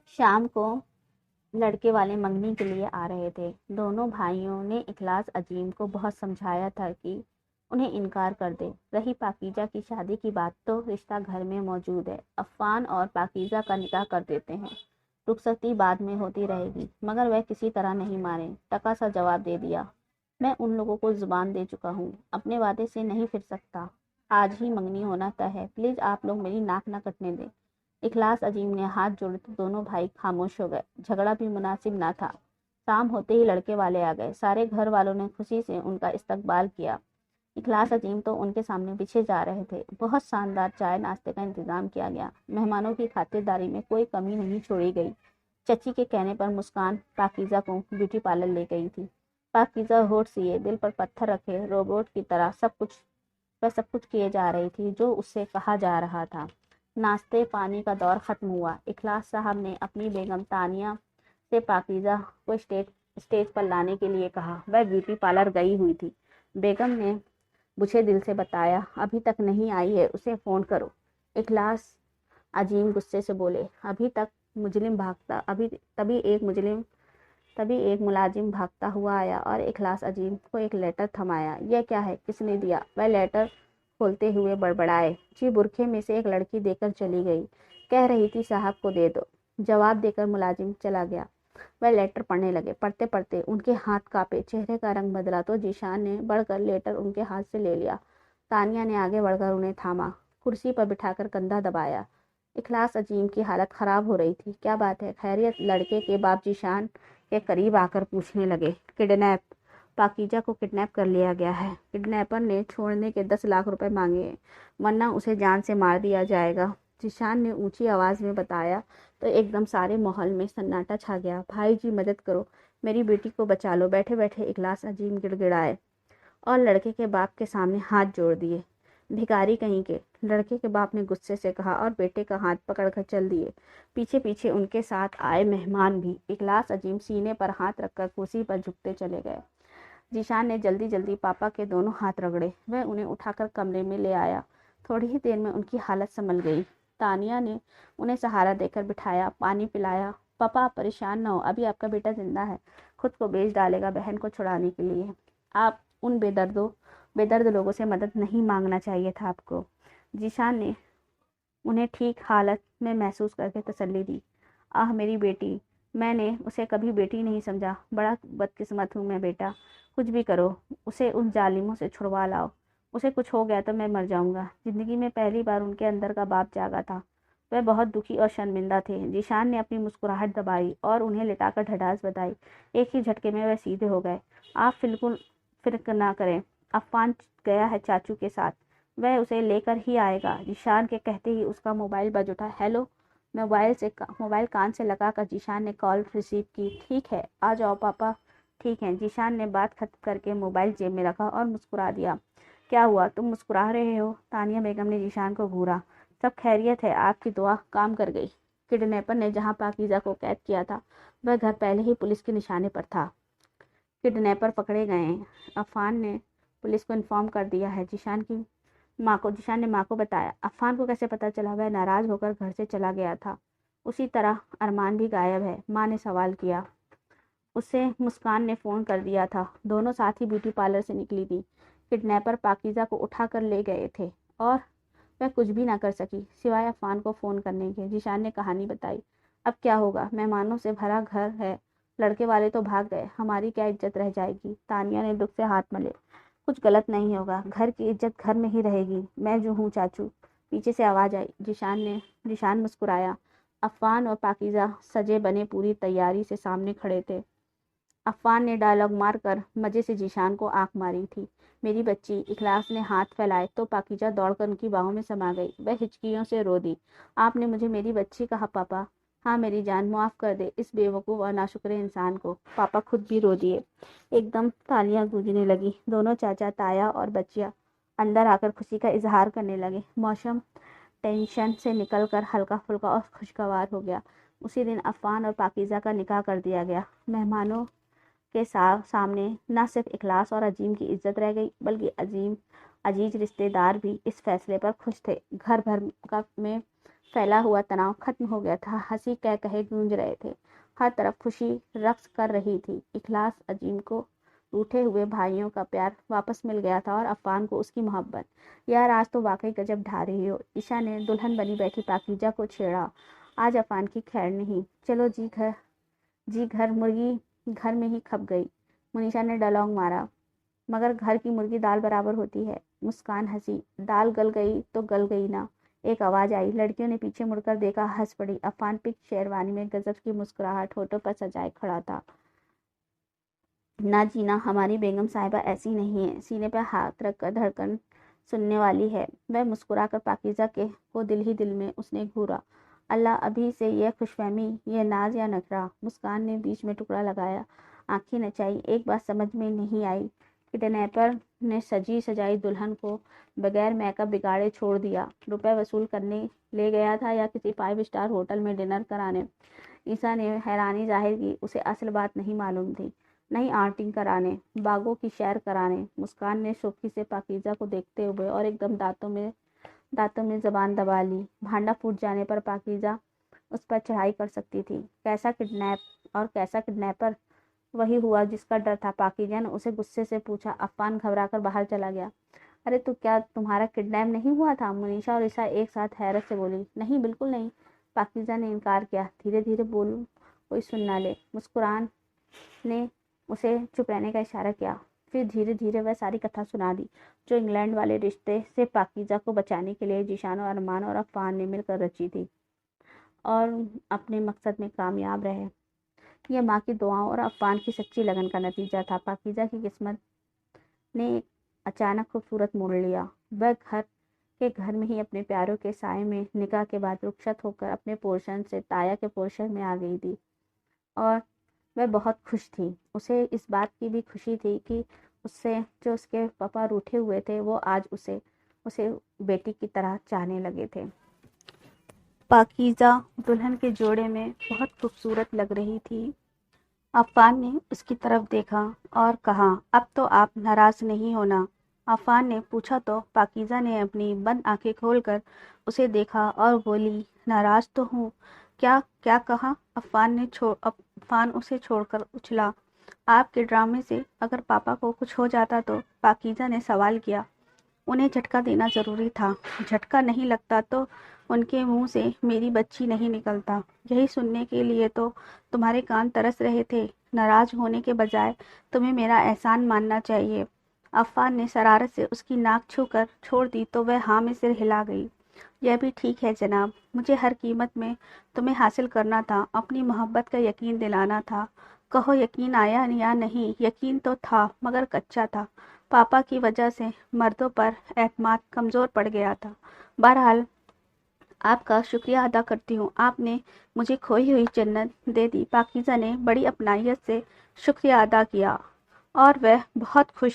شام کو لڑکے والے منگنی کے لیے آ رہے تھے۔ دونوں بھائیوں نے اخلاص عظیم کو بہت سمجھایا تھا کہ انہیں انکار کر دے۔ رہی پاکیزہ کی شادی کی بات تو رشتہ گھر میں موجود ہے، عفان اور پاکیزہ کا نکاح کر دیتے ہیں، رخصتی بعد میں ہوتی رہے گی۔ مگر وہ کسی طرح نہیں مانے، ٹکا سا جواب دے دیا، میں ان لوگوں کو زبان دے چکا ہوں، اپنے وعدے سے نہیں پھر سکتا، آج ہی منگنی ہونا طے ہے، پلیز آپ لوگ میری ناک نہ کٹنے دیں۔ اخلاص عظیم نے ہاتھ جوڑے تو دونوں بھائی خاموش ہو گئے۔ جھگڑا بھی مناسب نہ تھا۔ شام ہوتے ہی لڑکے والے آ گئے۔ سارے گھر والوں نے خوشی سے ان کا استقبال کیا۔ اخلاص عظیم تو ان کے سامنے بچھے جا رہے تھے۔ بہت شاندار چائے ناشتے کا انتظام کیا گیا۔ مہمانوں کی خاطرداری میں کوئی کمی نہیں چھوڑی گئی۔ چچی کے کہنے پر مسکان پاکیزہ کو بیوٹی پارلر لے گئی تھی۔ پاکیزہ ہونٹ سیے، دل پر پتھر رکھے، روبوٹ کی طرح سب کچھ کیے جا رہی تھی جو اس سے کہا جا رہا تھا۔ ناشتے پانی کا دور ختم ہوا۔ اخلاص صاحب نے اپنی بیگم تانیہ سے پاکیزہ کو اسٹیج پر لانے کے لیے کہا۔ وہ بیوٹی پارلر گئی ہوئی تھی۔ بیگم نے بجھے دل سے بتایا، ابھی تک نہیں آئی ہے، اسے فون کرو۔ اخلاص عظیم غصے سے بولے، تبھی ایک ملازم بھاگتا ہوا آیا اور اخلاص عظیم کو ایک لیٹر تھمایا۔ یہ کیا ہے؟ کس نے دیا؟ وہ لیٹر کھولتے ہوئے بڑبڑائے، جی برقعے میں سے ایک لڑکی دے کر چلی گئی، کہہ رہی تھی صاحب کو دے دو۔ جواب دے کر ملازم چلا گیا۔ وہ لیٹر پڑھنے لگے۔ پڑھتے پڑھتے ان کے ہاتھ کانپے، چہرے کا رنگ بدلا تو ذیشان نے بڑھ کر لیٹر ان کے ہاتھ سے لے لیا۔ تانیہ نے آگے بڑھ کر انہیں تھاما، کرسی پر بٹھا کر کندھا دبایا۔ اخلاص عظیم کی حالت خراب ہو رہی تھی۔ کیا بات ہے؟ خیریت؟ لڑکے کے باپ ذیشان کے قریب آ کر پوچھنے لگے۔ کڈنیپ، پاکیزہ کو کڈنیپ کر لیا گیا ہے۔ کڈنیپر نے چھوڑنے کے 10 لاکھ روپے مانگے ہیں، ورنہ اسے جان سے مار دیا جائے گا، ذیشان نے اونچی آواز میں بتایا تو ایک دم سارے ماحول میں سناٹا چھا گیا۔ بھائی جی مدد کرو، میری بیٹی کو بچا لو۔ بیٹھے بیٹھے اخلاص عظیم گڑ گڑائے اور لڑکے کے باپ کے سامنے ہاتھ جوڑ دیے۔ بھکاری کہیں کے، لڑکے کے باپ نے غصے سے کہا اور بیٹے کا ہاتھ پکڑ کر چل دیے۔ پیچھے پیچھے ان کے ساتھ آئے مہمان بھی۔ اخلاص عظیم سینے پر ہاتھ رکھ کر کرسی پر جھکتے چلے گئے۔ ذیشان نے جلدی جلدی پاپا کے دونوں ہاتھ رگڑے۔ وہ انہیں اٹھا کر کمرے میں لے آیا۔ تھوڑی ہی دیر میں ان کی حالت سنبھل گئی۔ تانیہ نے انہیں سہارا دے کر بٹھایا، پانی پلایا۔ پاپا آپ پریشان نہ ہو، ابھی آپ کا بیٹا زندہ ہے، خود کو بیچ ڈالے گا بہن کو چھڑانے کے لیے۔ آپ ان بے درد لوگوں سے مدد نہیں مانگنا چاہیے تھا آپ کو۔ ذیشان نے انہیں ٹھیک حالت میں محسوس کر کے تسلی دی۔ آہ میری بیٹی، میں نے اسے کبھی بیٹی نہیں سمجھا، بڑا بدقسمت ہوں میں بیٹا، کچھ بھی کرو، اسے ان ظالموں سے چھڑوا لاؤ، اسے کچھ ہو گیا تو میں مر جاؤں گا۔ زندگی میں پہلی بار ان کے اندر کا باپ جاگا تھا۔ وہ بہت دکھی اور شرمندہ تھے۔ ذیشان نے اپنی مسکراہٹ دبائی اور انہیں لٹا کر ڈھڈاس بتائی۔ ایک ہی جھٹکے میں وہ سیدھے ہو گئے۔ آپ بالکل فکر نہ کریں، عفان گیا ہے چاچو کے ساتھ، وہ اسے لے کر ہی آئے گا۔ ذیشان کے کہتے ہی اس کا موبائل بج اٹھا۔ ہیلو، موبائل کان سے لگا کر ذیشان نے کال ریسیو کی۔ ٹھیک ہے، آ جاؤ پاپا ٹھیک ہیں۔ ذیشان نے بات ختم کر کے موبائل جیب میں رکھا اور مسکرا دیا۔ کیا ہوا، تم مسکرا رہے ہو؟ تانیہ بیگم نے ذیشان کو گھورا۔ سب خیریت ہے، آپ کی دعا کام کر گئی۔ کڈنیپر نے جہاں پاکیزہ کو قید کیا تھا وہ گھر پہلے ہی پولیس کے نشانے پر تھا۔ کڈنیپر پکڑے گئے ہیں، عفان نے پولیس کو انفارم کر دیا ہے۔ ذیشان نے ماں کو بتایا۔ عفان کو کیسے پتا چلا؟ وہ ناراض ہو کر گھر سے چلا گیا تھا۔ اسی طرح ارمان بھی غائب ہے، ماں نے سوال کیا۔ اسے مسکان نے فون کر دیا تھا۔ دونوں ساتھ ہی بیوٹی پارلر سے نکلی تھی۔ کڈنیپر پاکیزہ کو اٹھا کر لے گئے تھے اور وہ کچھ بھی نہ کر سکی سوائے عفان کو فون کرنے کے۔ ذیشان نے کہانی بتائی۔ اب کیا ہوگا؟ مہمانوں سے بھرا گھر ہے، لڑکے والے تو بھاگ گئے، ہماری کیا عزت رہ جائے گی؟ تانیہ نے دکھ سے ہاتھ ملے۔ کچھ غلط نہیں ہوگا، گھر کی عزت گھر میں ہی رہے گی، میں جو ہوں چاچو، پیچھے سے آواز آئی۔ ذیشان مسکرایا۔ عفان اور پاکیزہ سجے بنے پوری تیاری سے سامنے کھڑے تھے۔ عفان نے ڈائلاگ مار کر مزے سے ذیشان کو آنکھ ماری تھی۔ میری بچی، اخلاص نے ہاتھ پھیلائے تو پاکیزہ دوڑ کر ان کی باہوں میں سما گئی۔ وہ ہچکیوں سے رو دی۔ آپ نے مجھے میری بچی کہا پاپا؟ ہاں میری جان، معاف کر دے اس بے وقوف اور ناشکر انسان کو۔ پاپا خود بھی رو دیے۔ ایک دم تالیاں گونجنے لگی۔ دونوں چاچا تایا اور بچیا اندر آ کر خوشی کا اظہار کرنے لگے۔ موسم ٹینشن سے نکل کر ہلکا پھلکا اور خوشگوار ہو گیا۔ اسی دن عفان اور پاکیزہ کا نکاح کر دیا گیا۔ مہمانوں کے سامنے نہ صرف اخلاص اور عظیم کی عزت رہ گئی بلکہ عزیز رشتہ دار بھی اس فیصلے پر خوش تھے۔ گھر بھر میں پھیلا ہوا تناؤ ختم ہو گیا تھا۔ ہنسی کہے گونج رہے تھے، ہر طرف خوشی رقص کر رہی تھی۔ اخلاص عظیم کو روٹھے ہوئے بھائیوں کا پیار واپس مل گیا تھا اور عفان کو اس کی محبت۔ یار آج تو واقعی گجب ڈھا رہی ہو، عشا نے دلہن بنی بیٹھی پاکیزہ کو چھیڑا۔ آج عفان کی خیر نہیں، چلو جی گھر مرغی گھر میں ہی کھپ گئی، منیشا نے ڈائلاگ مارا۔ مگر گھر کی مرغی دال برابر ہوتی ہے، مسکان ہنسی۔ دال گل گئی تو گل گئی نا، ایک آواز آئی۔ لڑکیوں نے پیچھے مڑ کر دیکھا، ہنس پڑی۔ عفان پک شیروانی میں گزب کی مسکراہٹ ہونٹوں پر سجائے کھڑا تھا۔ نہ جینا، ہماری بیگم صاحبہ ایسی نہیں ہے، سینے پہ ہاتھ رکھ کر دھڑکن سننے والی ہے۔ وہ مسکرا کر پاکیزہ کو دل ہی دل میں اس نے گھورا۔ اللہ، ابھی سے یہ خوش فہمی، یہ ناز یا نخرہ؟ مسکان نے بیچ میں ٹکڑا لگایا، آنکھیں نچائی۔ ایک بات سمجھ میں نہیں آئی، کڈنیپر نے سجی سجائی دلہن کو بغیر میک اپ بگاڑے چھوڑ دیا؟ روپے وصول کرنے لے گیا تھا یا کسی 5 اسٹار ہوٹل میں ڈنر کرانے؟ عیسیٰ نے حیرانی ظاہر کی، اسے اصل بات نہیں معلوم تھی۔ نہیں، آرٹنگ کرانے، باغوں کی سیر کرانے۔ مسکان نے شوخی سے پاکیزہ کو دیکھتے ہوئے اور ایک دم دانتوں میں زبان دبا لی۔ بھانڈا پھوٹ جانے پر پاکیزہ اس پر چڑھائی کر سکتی تھی، کیسا کڈنیپ اور کیسا کڈنیپر؟ وہی ہوا جس کا ڈر تھا، پاکیزہ نے اسے غصے سے پوچھا۔ عفان گھبرا کر باہر چلا گیا۔ ارے تو کیا تمہارا کڈنیپ نہیں ہوا تھا؟ منیشا اور عیسیٰ ایک ساتھ حیرت سے بولی۔ نہیں، بالکل نہیں، پاکیزہ نے انکار کیا۔ دھیرے دھیرے بولو، کوئی سن نہ لے۔ مسکان نے اسے چپ رہنے کا اشارہ کیا، پھر دھیرے دھیرے وہ ساری کتھا سنا دی جو انگلینڈ والے رشتے سے پاکیزہ کو بچانے کے لیے ذیشان و ارمان اور عفان نے مل کر رچی تھی، اور اپنے مقصد میں کامیاب رہے۔ یہ ماں کی دعاؤں اور عفان کی سچی لگن کا نتیجہ تھا۔ پاکیزہ کی قسمت نے اچانک خوبصورت موڑ لیا۔ وہ گھر میں ہی اپنے پیاروں کے سائے میں نکاح کے بعد رخصت ہو کر اپنے پورشن سے تایا کے پورشن میں آ گئی تھی، اور وہ بہت خوش تھی۔ اسے اس بات کی بھی خوشی تھی کہ اس کے پاپا روٹھے ہوئے تھے، وہ آج اسے بیٹی کی طرح چاہنے لگے تھے۔ پاکیزہ دلہن کے جوڑے میں بہت خوبصورت لگ رہی تھی۔ عفان نے اس کی طرف دیکھا اور کہا، اب تو آپ ناراض نہیں ہونا؟ عفان نے پوچھا تو پاکیزہ نے اپنی بند آنکھیں کھول کر اسے دیکھا اور بولی، ناراض تو ہوں۔ کیا کہا؟ عفان اسے چھوڑ کر اچھلا۔ آپ کے ڈرامے سے اگر پاپا کو کچھ ہو جاتا تو؟ پاکیزہ نے سوال کیا۔ انہیں جھٹکا دینا ضروری تھا، جھٹکا نہیں لگتا تو ان کے منہ سے میری بچی نہیں نکلتا۔ یہی سننے کے لیے تو تمہارے کان ترس رہے تھے۔ ناراض ہونے کے بجائے تمہیں میرا احسان ماننا چاہیے۔ عفان نے شرارت سے اس کی ناک چھو کر چھوڑ دی تو وہ ہاں میں سر ہلا گئی۔ یہ بھی ٹھیک ہے جناب، مجھے ہر قیمت میں تمہیں حاصل کرنا تھا، اپنی محبت کا یقین دلانا تھا۔ کہو یقین آیا یا نہیں؟ یقین تو تھا مگر کچا تھا، پاپا کی وجہ سے مردوں پر اعتماد کمزور پڑ گیا تھا۔ بہرحال آپ کا شکریہ ادا کرتی ہوں، آپ نے مجھے کھوئی ہوئی جنت دے دی۔ پاکیزہ نے بڑی اپنائیت سے شکریہ ادا کیا اور وہ بہت خوش